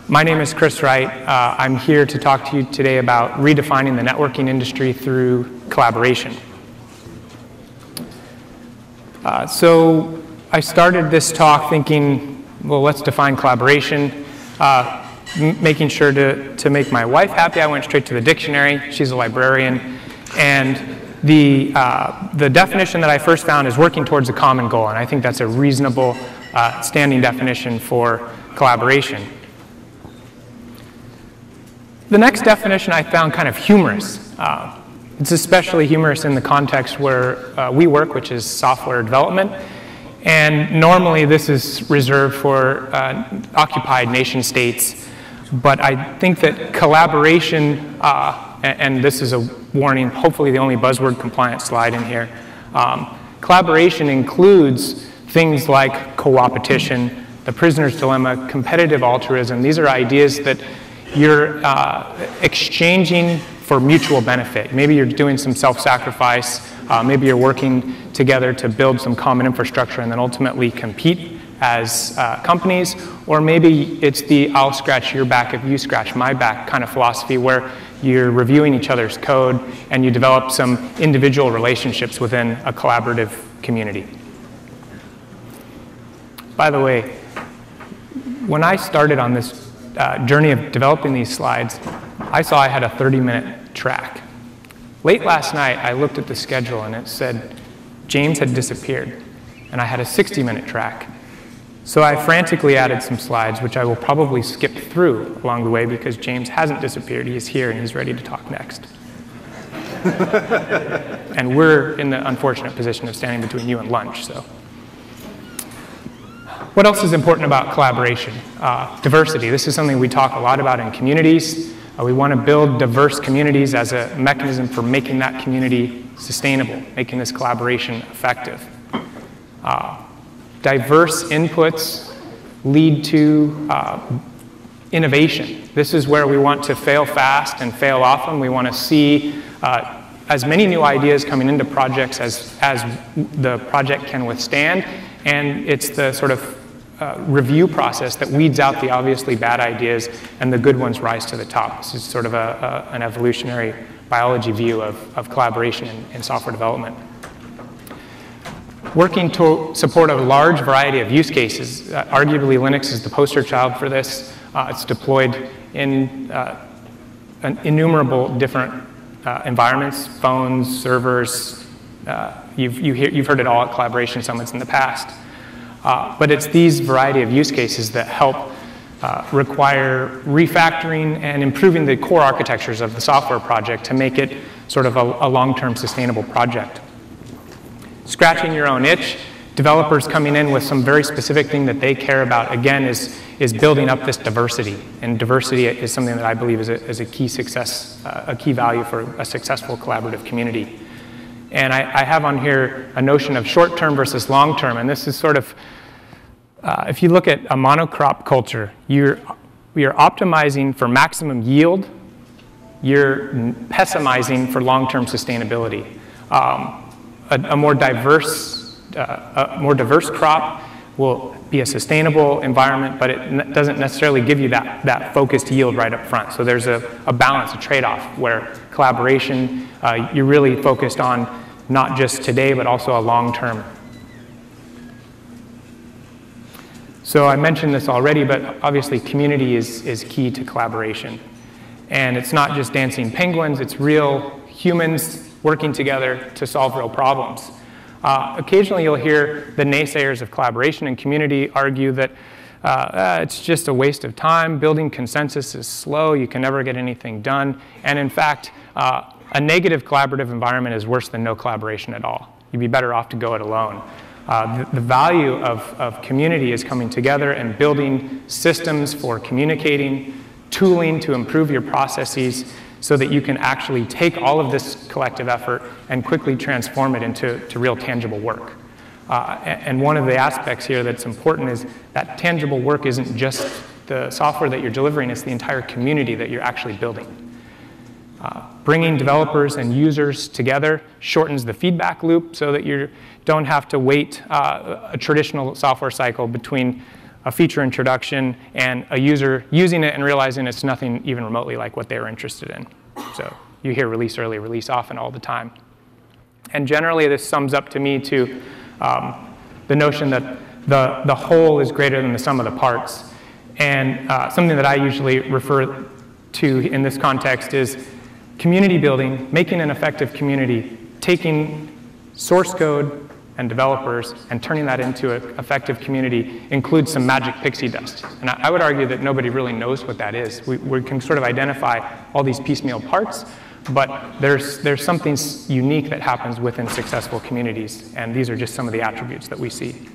My name is Chris Wright. I'm here to talk to you today about redefining the networking industry through collaboration. So I started this talk thinking, well, let's define collaboration. Making sure to make my wife happy, I went straight to the dictionary. She's a librarian. And the definition that I first found is working towards a common goal. And I think that's a reasonable standing definition for collaboration. The next definition I found kind of humorous. It's especially humorous in the context where we work, which is software development. And normally this is reserved for occupied nation states. But I think that collaboration, and this is a warning, hopefully the only buzzword compliant slide in here, collaboration includes things like co-opetition, the prisoner's dilemma, competitive altruism. These are ideas that you're exchanging for mutual benefit. Maybe you're doing some self-sacrifice. Maybe you're working together to build some common infrastructure and then ultimately compete as companies. Or maybe it's the I'll scratch your back if you scratch my back kind of philosophy where you're reviewing each other's code and you develop some individual relationships within a collaborative community. By the way, when I started on this journey of developing these slides, I saw I had a 30-minute track. Late last night, I looked at the schedule and it said James had disappeared, and I had a 60-minute track. So I frantically added some slides, which I will probably skip through along the way because James hasn't disappeared. He is here and he's ready to talk next. And we're in the unfortunate position of standing between you and lunch, so. What else is important about collaboration? Diversity. This is something we talk a lot about in communities. We want to build diverse communities as a mechanism for making that community sustainable, making this collaboration effective. Diverse inputs lead to innovation. This is where we want to fail fast and fail often. We want to see as many new ideas coming into projects as the project can withstand. And it's the sort of review process that weeds out the obviously bad ideas and the good ones rise to the top. This is sort of an evolutionary biology view of collaboration in software development. Working to support a large variety of use cases. Arguably, Linux is the poster child for this. It's deployed in innumerable different environments, phones, servers. You've heard it all at collaboration summits in the past. But it's these variety of use cases that help require refactoring and improving the core architectures of the software project to make it sort of a long-term sustainable project. Scratching your own itch, developers coming in with some very specific thing that they care about, again, is building up this diversity. And diversity is something that I believe is a key success, a key value for a successful collaborative community. And I have on here a notion of short-term versus long-term, and this is sort of, if you look at a monocrop culture, you're optimizing for maximum yield, you're pessimizing for long-term sustainability. A more diverse crop will be a sustainable environment, but it doesn't necessarily give you that focused yield right up front. So there's a balance, a trade-off, where collaboration, you're really focused on not just today, but also a long term. So I mentioned this already, but obviously community is key to collaboration. And it's not just dancing penguins, it's real humans working together to solve real problems. Occasionally you'll hear the naysayers of collaboration and community argue that it's just a waste of time, building consensus is slow, you can never get anything done, and in fact, a negative collaborative environment is worse than no collaboration at all. You'd be better off to go it alone. The value of community is coming together and building systems for communicating, tooling to improve your processes, so that you can actually take all of this collective effort and quickly transform it into real tangible work. And one of the aspects here that's important is that tangible work isn't just the software that you're delivering, it's the entire community that you're actually building. Bringing developers and users together shortens the feedback loop so that you don't have to wait a traditional software cycle between a feature introduction, and a user using it and realizing it's nothing even remotely like what they were interested in. So you hear release early, release often all the time. And generally, this sums up to me to the notion that the whole is greater than the sum of the parts. And something that I usually refer to in this context is community building, making an effective community, taking source code and developers and turning that into an effective community includes some magic pixie dust. And I would argue that nobody really knows what that is. We can sort of identify all these piecemeal parts, but there's something unique that happens within successful communities, and these are just some of the attributes that we see.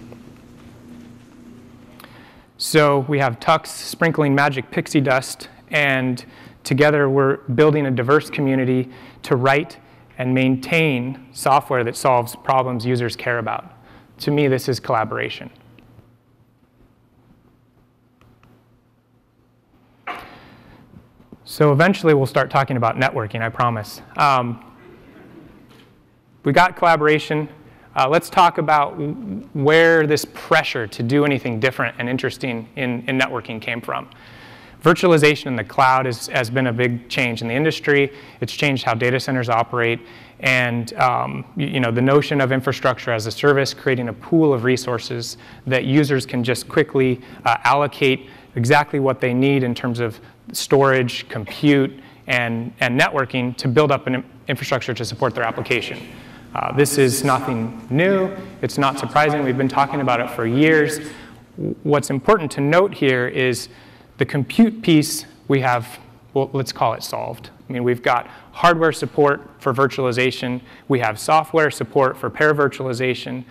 So we have Tux sprinkling magic pixie dust, and together we're building a diverse community to write and maintain software that solves problems users care about. To me, this is collaboration. So eventually we'll start talking about networking, I promise. We got collaboration. Let's talk about where this pressure to do anything different and interesting in networking came from. Virtualization in the cloud has been a big change in the industry. It's changed how data centers operate. And the notion of infrastructure as a service, creating a pool of resources that users can just quickly allocate exactly what they need in terms of storage, compute, and networking to build up an infrastructure to support their application. This is nothing new. It's not surprising. We've been talking about it for years. What's important to note here is the compute piece we have, well, let's call it solved. I mean, we've got hardware support for virtualization. We have software support for pair virtualization.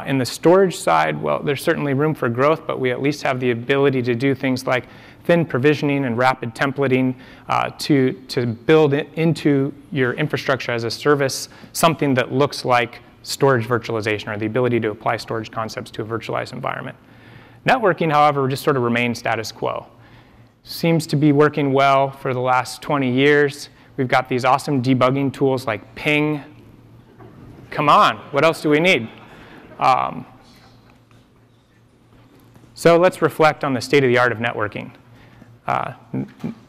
In the storage side, well, there's certainly room for growth, but we at least have the ability to do things like thin provisioning and rapid templating to build it into your infrastructure as a service, something that looks like storage virtualization, or the ability to apply storage concepts to a virtualized environment. Networking, however, just sort of remains status quo. Seems to be working well for the last 20 years. We've got these awesome debugging tools like ping. Come on, what else do we need? So let's reflect on the state of the art of networking.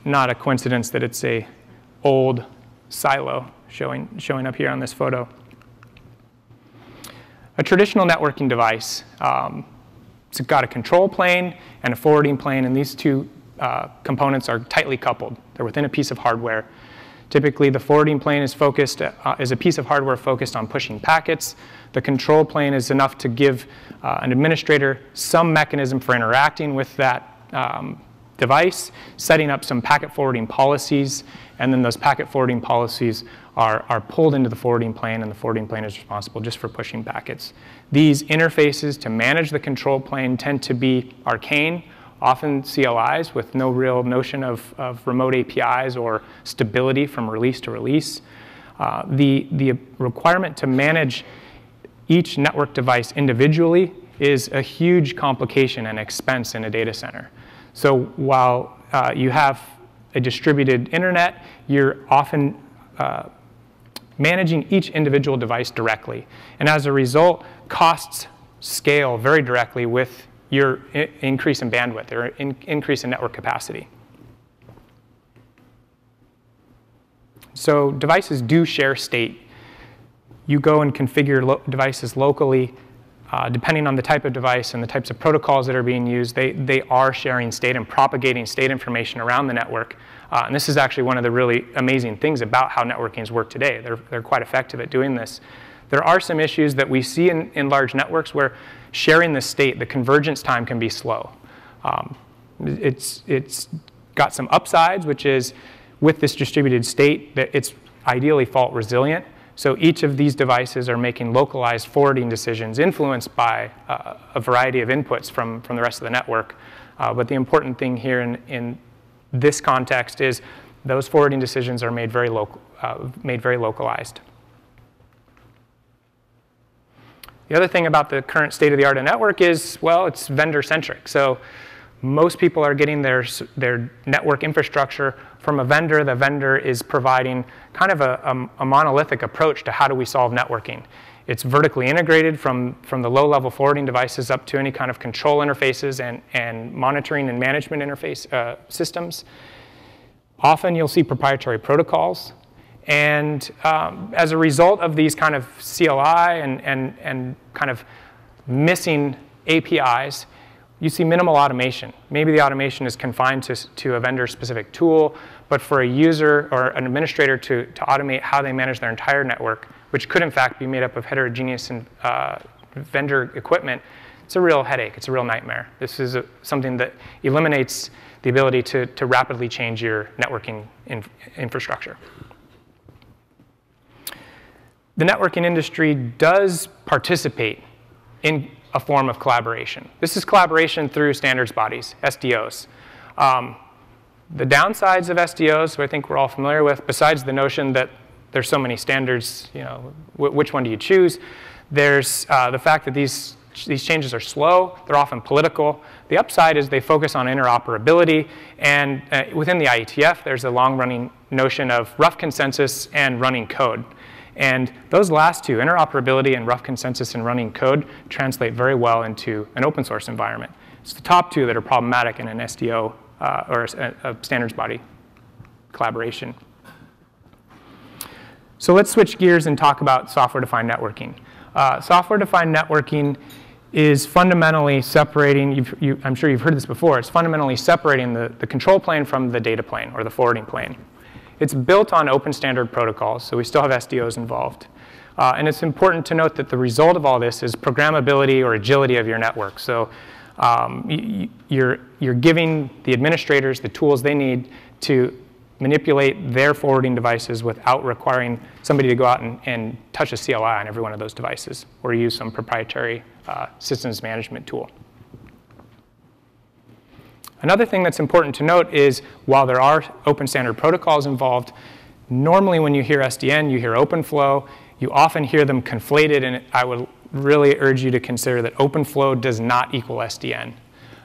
Not a coincidence that it's an old silo showing up here on this photo. A traditional networking device, it's got a control plane and a forwarding plane, and these two components are tightly coupled. They're within a piece of hardware. Typically, the forwarding plane is a piece of hardware focused on pushing packets. The control plane is enough to give an administrator some mechanism for interacting with that device, setting up some packet forwarding policies, and then those packet forwarding policies are pulled into the forwarding plane, and the forwarding plane is responsible just for pushing packets. These interfaces to manage the control plane tend to be arcane, often CLIs with no real notion of remote APIs or stability from release to release. The requirement to manage each network device individually is a huge complication and expense in a data center. So while you have a distributed internet, you're often managing each individual device directly. And as a result, costs scale very directly with your increase in bandwidth or increase in network capacity. So devices do share state. You go and configure devices locally. Depending on the type of device and the types of protocols that are being used, they are sharing state and propagating state information around the network. And this is actually one of the really amazing things about how networkings work today. They're quite effective at doing this. There are some issues that we see in large networks where sharing the state, the convergence time can be slow. It's got some upsides, which is with this distributed state that it's ideally fault resilient. So each of these devices are making localized forwarding decisions influenced by a variety of inputs from the rest of the network. But the important thing here in this context is those forwarding decisions are made very localized. The other thing about the current state of the art of network is, well, it's vendor-centric. So most people are getting their network infrastructure from a vendor. The vendor is providing kind of a monolithic approach to how do we solve networking. It's vertically integrated from the low-level forwarding devices up to any kind of control interfaces and monitoring and management interface systems. Often you'll see proprietary protocols. And as a result of these kind of CLI and kind of missing APIs, you see minimal automation. Maybe the automation is confined to a vendor-specific tool, but for a user or an administrator to automate how they manage their entire network, which could in fact be made up of heterogeneous vendor equipment, it's a real headache. It's a real nightmare. This is something that eliminates the ability to rapidly change your networking infrastructure. The networking industry does participate in a form of collaboration. This is collaboration through standards bodies, SDOs. The downsides of SDOs, who I think we're all familiar with, besides the notion that there's so many standards, which one do you choose? There's the fact that these changes are slow. They're often political. The upside is they focus on interoperability. And within the IETF, there's a long-running notion of rough consensus and running code. And those last two, interoperability and rough consensus and running code, translate very well into an open source environment. It's the top two that are problematic in an SDO or a standards body collaboration. So let's switch gears and talk about software-defined networking. Software-defined networking is fundamentally separating, I'm sure you've heard this before, it's fundamentally separating the control plane from the data plane or the forwarding plane. It's built on open standard protocols, so we still have SDOs involved. And it's important to note that the result of all this is programmability or agility of your network. So you're giving the administrators the tools they need to manipulate their forwarding devices without requiring somebody to go out and touch a CLI on every one of those devices or use some proprietary systems management tool. Another thing that's important to note is while there are open standard protocols involved, normally when you hear SDN, you hear OpenFlow. You often hear them conflated, and I would really urge you to consider that OpenFlow does not equal SDN.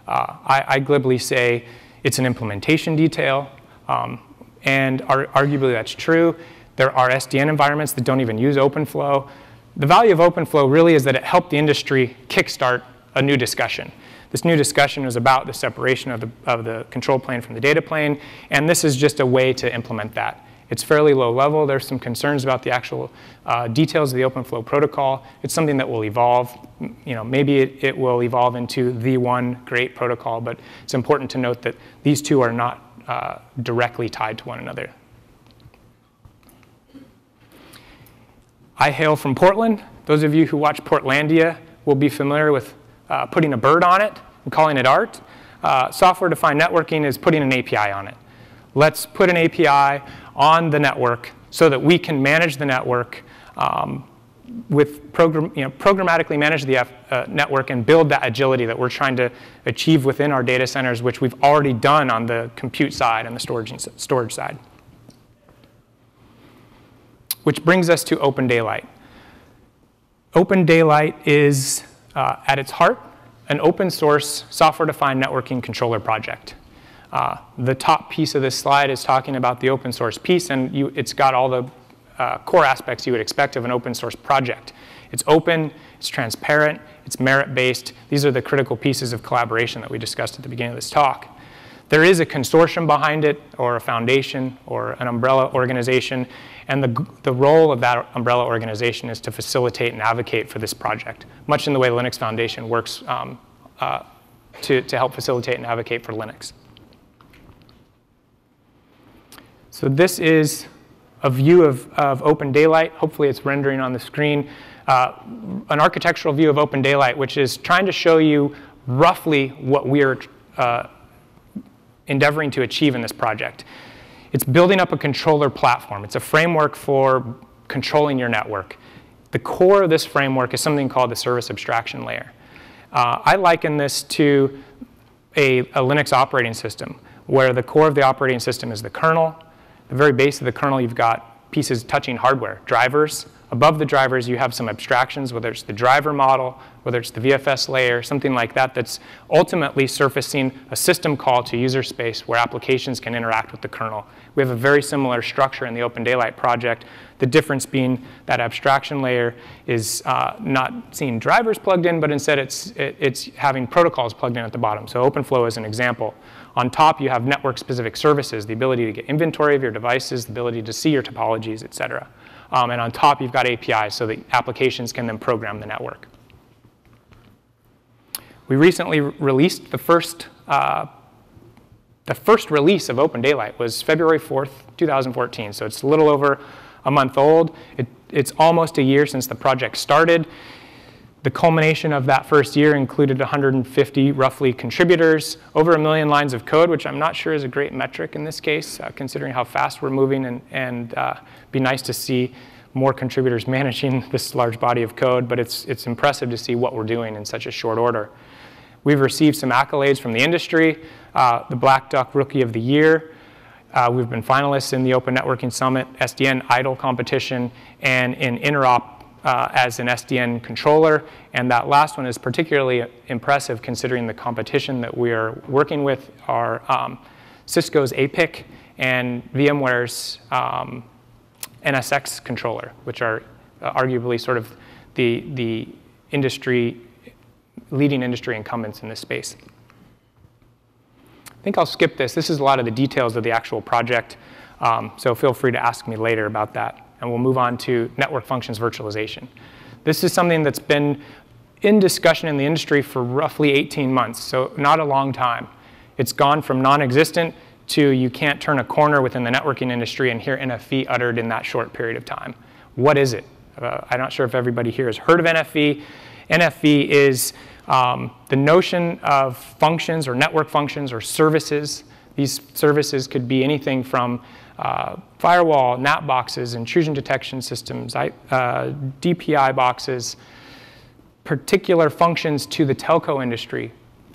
I glibly say it's an implementation detail, and arguably that's true. There are SDN environments that don't even use OpenFlow. The value of OpenFlow really is that it helped the industry kickstart a new discussion. This new discussion is about the separation of the control plane from the data plane, and this is just a way to implement that. It's fairly low level. There's some concerns about the actual details of the OpenFlow protocol. It's something that will evolve. Maybe it will evolve into the one great protocol, but it's important to note that these two are not directly tied to one another. I hail from Portland. Those of you who watch Portlandia will be familiar with putting a bird on it and calling it art. Software-defined networking is putting an API on it. Let's put an API on the network so that we can manage the network programmatically manage the network and build that agility that we're trying to achieve within our data centers, which we've already done on the compute side and the storage side. Which brings us to OpenDaylight. OpenDaylight is, at its heart, an open source software-defined networking controller project. The top piece of this slide is talking about the open source piece, and it's got all the core aspects you would expect of an open source project. It's open, it's transparent, it's merit-based. These are the critical pieces of collaboration that we discussed at the beginning of this talk. There is a consortium behind it, or a foundation, or an umbrella organization, and the role of that umbrella organization is to facilitate and advocate for this project, much in the way Linux Foundation works to help facilitate and advocate for Linux. So this is a view of OpenDaylight. Hopefully it's rendering on the screen. An architectural view of OpenDaylight, which is trying to show you roughly what we're endeavoring to achieve in this project. It's building up a controller platform. It's a framework for controlling your network. The core of this framework is something called the service abstraction layer. I liken this to a Linux operating system, where the core of the operating system is the kernel. The very base of the kernel, you've got pieces touching hardware, drivers, Above the drivers, you have some abstractions, whether it's the driver model, whether it's the VFS layer, something like that, that's ultimately surfacing a system call to user space where applications can interact with the kernel. We have a very similar structure in the OpenDaylight project, the difference being that abstraction layer is not seeing drivers plugged in, but instead it's having protocols plugged in at the bottom. So OpenFlow is an example. On top, you have network-specific services, the ability to get inventory of your devices, the ability to see your topologies, et cetera. And on top, you've got APIs, so that applications can then program the network. We recently released the first release of OpenDaylight was February 4th, 2014, so it's a little over a month old. It's almost a year since the project started. The culmination of that first year included 150, roughly, contributors, over 1 million lines of code, which I'm not sure is a great metric in this case, considering how fast we're moving, and be nice to see more contributors managing this large body of code, but it's impressive to see what we're doing in such a short order. We've received some accolades from the industry, the Black Duck Rookie of the Year. We've been finalists in the Open Networking Summit, SDN Idol competition, and in Interop as an SDN controller. And that last one is particularly impressive considering the competition that we are working with are Cisco's APIC and VMware's NSX controller, which are arguably sort of the leading industry incumbents in this space. I think I'll skip this. This is a lot of the details of the actual project, so feel free to ask me later about that. And we'll move on to network functions virtualization. This is something that's been in discussion in the industry for roughly 18 months, so not a long time. It's gone from non-existent to you can't turn a corner within the networking industry and hear NFV uttered in that short period of time. What is it? I'm not sure if everybody here has heard of NFV. NFV is the notion of functions or network functions or services. These services could be anything from firewall, NAT boxes, intrusion detection systems, DPI boxes, particular functions to the telco industry,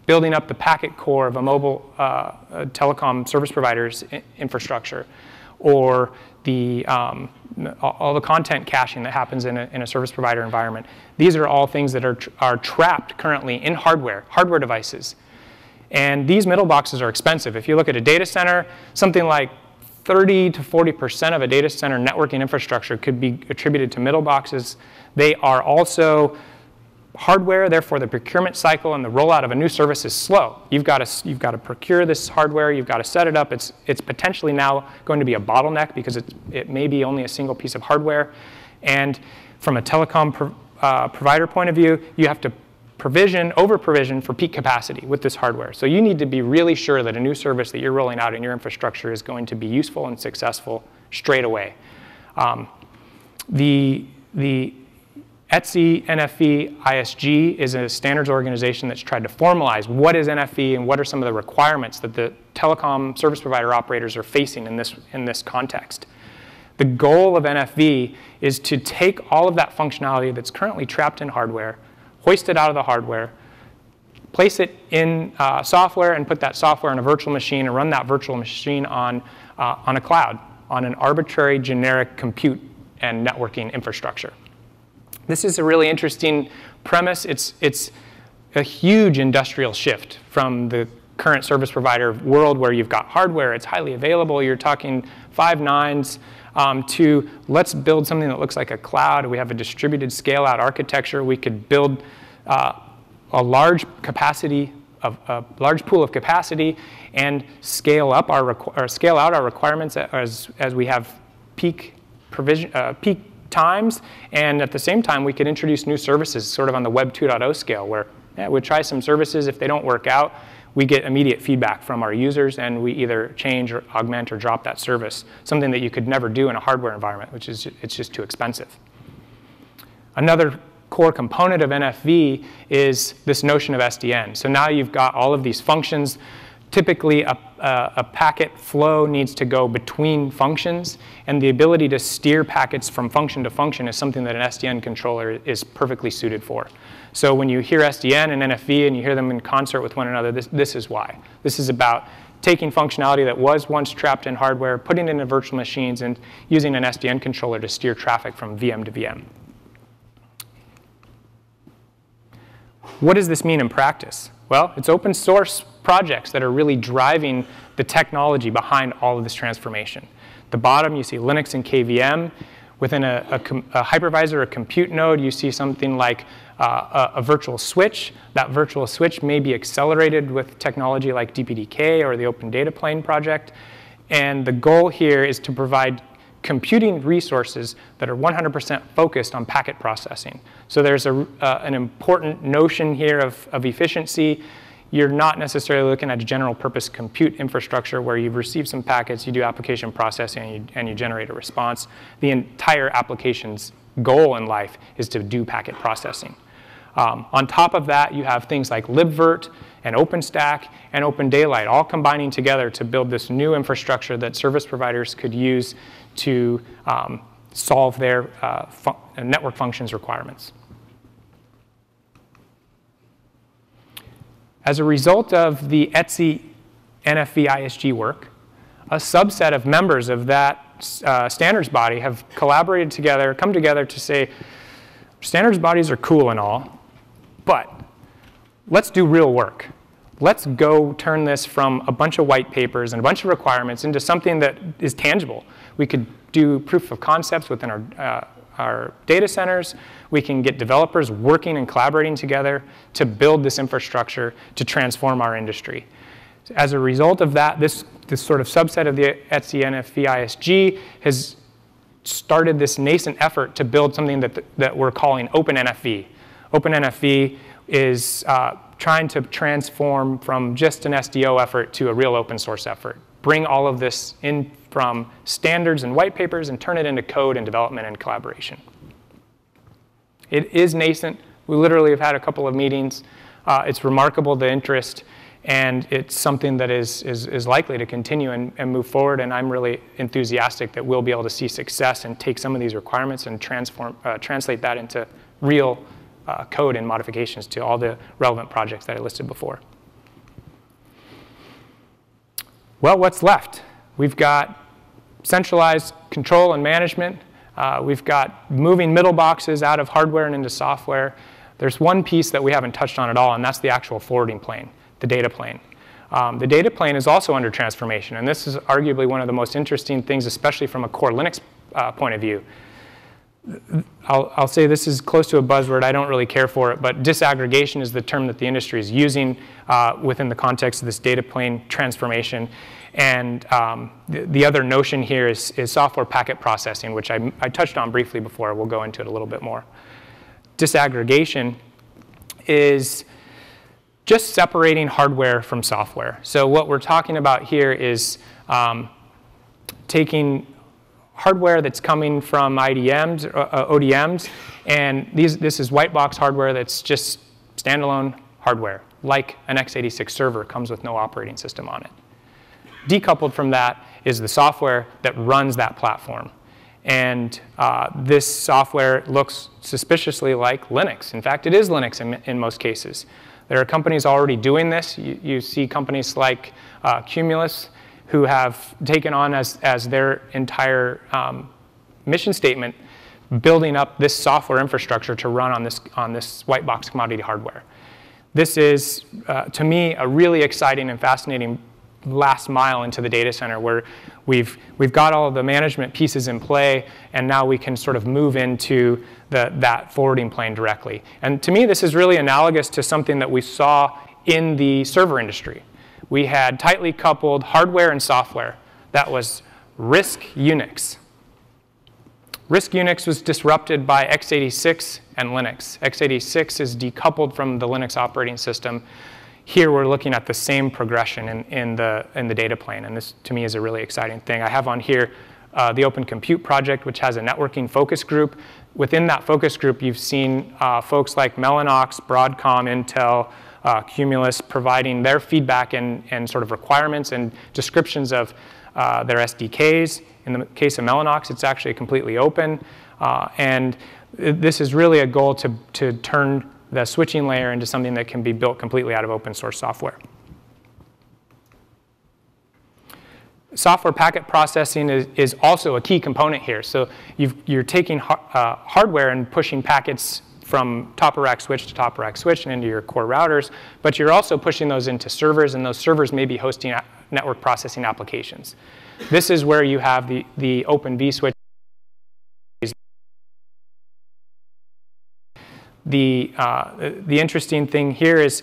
building up the packet core of a mobile telecom service provider's infrastructure, or all the content caching that happens in a service provider environment. These are all things that are trapped currently in hardware devices. And these middle boxes are expensive. If you look at a data center, something like 30 to 40% of a data center networking infrastructure could be attributed to middle boxes. They are also hardware, therefore the procurement cycle and the rollout of a new service is slow. You've got to procure this hardware, you've got to set it up. It's potentially now going to be a bottleneck because it may be only a single piece of hardware. And from a telecom provider point of view, you have to over-provision for peak capacity with this hardware. So you need to be really sure that a new service that you're rolling out in your infrastructure is going to be useful and successful straight away. The ETSI NFV ISG is a standards organization that's tried to formalize what is NFV and what are some of the requirements that the telecom service provider operators are facing in this context. The goal of NFV is to take all of that functionality that's currently trapped in hardware, hoist it out of the hardware, place it in software, and put that software in a virtual machine and run that virtual machine on a cloud, on an arbitrary generic compute and networking infrastructure. This is a really interesting premise. It's a huge industrial shift from the current service provider world where you've got hardware, it's highly available, you're talking 5 nines, to let's build something that looks like a cloud. We have a distributed scale-out architecture. We could build a large pool of capacity and scale up scale out our requirements as we have peak times, and at the same time we could introduce new services sort of on the Web 2.0 scale where we try some services. If they don't work out, we get immediate feedback from our users and we either change or augment or drop that service, something that you could never do in a hardware environment, which is it's just too expensive. Another core component of NFV is this notion of SDN. So now you've got all of these functions. Typically, a packet flow needs to go between functions, and the ability to steer packets from function to function is something that an SDN controller is perfectly suited for. So when you hear SDN and NFV and you hear them in concert with one another, this is why. This is about taking functionality that was once trapped in hardware, putting it into virtual machines, and using an SDN controller to steer traffic from VM to VM. What does this mean in practice? Well, it's open source projects that are really driving the technology behind all of this transformation. At the bottom, you see Linux and KVM. Within a hypervisor, a compute node, you see something like a virtual switch. That virtual switch may be accelerated with technology like DPDK or the Open Data Plane project. And the goal here is to provide computing resources that are 100% focused on packet processing. So there's an important notion here of efficiency. You're not necessarily looking at a general purpose compute infrastructure where you've received some packets, you do application processing, and you generate a response. The entire application's goal in life is to do packet processing. On top of that, you have things like libvirt and OpenStack and OpenDaylight all combining together to build this new infrastructure that service providers could use to solve their network functions requirements. As a result of the ETSI NFV ISG work, a subset of members of that standards body have collaborated together, come together to say, standards bodies are cool and all, but let's do real work. Let's go turn this from a bunch of white papers and a bunch of requirements into something that is tangible. We could do proof of concepts within our data centers. We can get developers working and collaborating together to build this infrastructure to transform our industry. As a result of that, this sort of subset of the ETSI NFV ISG has started this nascent effort to build something that we're calling OpenNFV. OpenNFV is trying to transform from just an SDO effort to a real open source effort. Bring all of this in from standards and white papers and turn it into code and development and collaboration. It is nascent. We literally have had a couple of meetings. It's remarkable, the interest, and it's something that is likely to continue and move forward, and I'm really enthusiastic that we'll be able to see success and take some of these requirements and translate that into real code and modifications to all the relevant projects that I listed before. Well, what's left? We've got centralized control and management. We've got moving middle boxes out of hardware and into software. There's one piece that we haven't touched on at all, and that's the actual forwarding plane, the data plane. The data plane is also under transformation, and this is arguably one of the most interesting things, especially from a core Linux point of view. I'll say this is close to a buzzword. I don't really care for it, but disaggregation is the term that the industry is using within the context of this data plane transformation. And the other notion here is software packet processing, which I touched on briefly before. We'll go into it a little bit more. Disaggregation is just separating hardware from software. So what we're talking about here is taking hardware that's coming from IDMs, ODMs, and this is white box hardware that's just standalone hardware, like an x86 server comes with no operating system on it. Decoupled from that is the software that runs that platform. And this software looks suspiciously like Linux. In fact, it is Linux in most cases. There are companies already doing this. You see companies like Cumulus, who have taken on as their entire mission statement, building up this software infrastructure to run on this white box commodity hardware. This is, to me, a really exciting and fascinating last mile into the data center where we've got all of the management pieces in play, and now we can sort of move into that forwarding plane directly. And to me, this is really analogous to something that we saw in the server industry. We had tightly coupled hardware and software. That was RISC Unix. RISC Unix was disrupted by x86 and Linux. x86 is decoupled from the Linux operating system. Here we're looking at the same progression in the data plane, and this to me is a really exciting thing. I have on here the Open Compute project, which has a networking focus group. Within that focus group, you've seen folks like Mellanox, Broadcom, Intel, Cumulus providing their feedback and sort of requirements and descriptions of their SDKs. In the case of Mellanox, it's actually completely open. And this is really a goal to turn the switching layer into something that can be built completely out of open source software. software packet processing is also a key component here. So you're taking hardware and pushing packets from top-of-rack switch to top-of-rack switch and into your core routers, but you're also pushing those into servers, and those servers may be hosting network processing applications. This is where you have the Open vSwitch. The interesting thing here is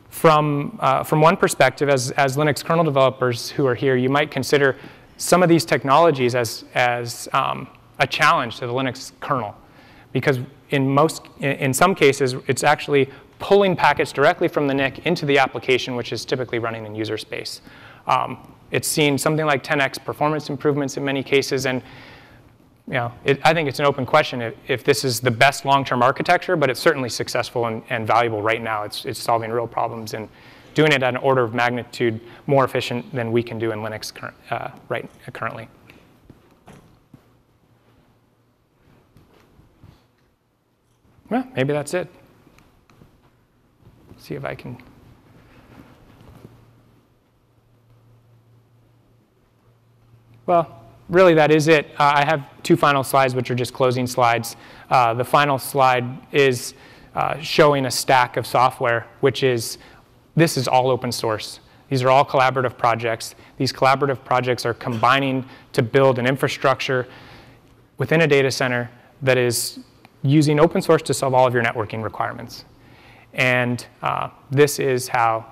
from one perspective, as Linux kernel developers who are here, you might consider some of these technologies as a challenge to the Linux kernel, because in some cases it's actually pulling packets directly from the NIC into the application, which is typically running in user space. It's seen something like 10x performance improvements in many cases, and I think it's an open question if this is the best long-term architecture, but it's certainly successful and valuable right now. It's solving real problems and doing it at an order of magnitude more efficient than we can do in Linux currently. Well, maybe that's it. See if I can. Well, really, that is it. I have two final slides, which are just closing slides. The final slide is showing a stack of software, this is all open source. These are all collaborative projects. These collaborative projects are combining to build an infrastructure within a data center that is using open source to solve all of your networking requirements. And this is how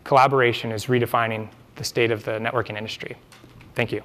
collaboration is redefining the state of the networking industry. Thank you.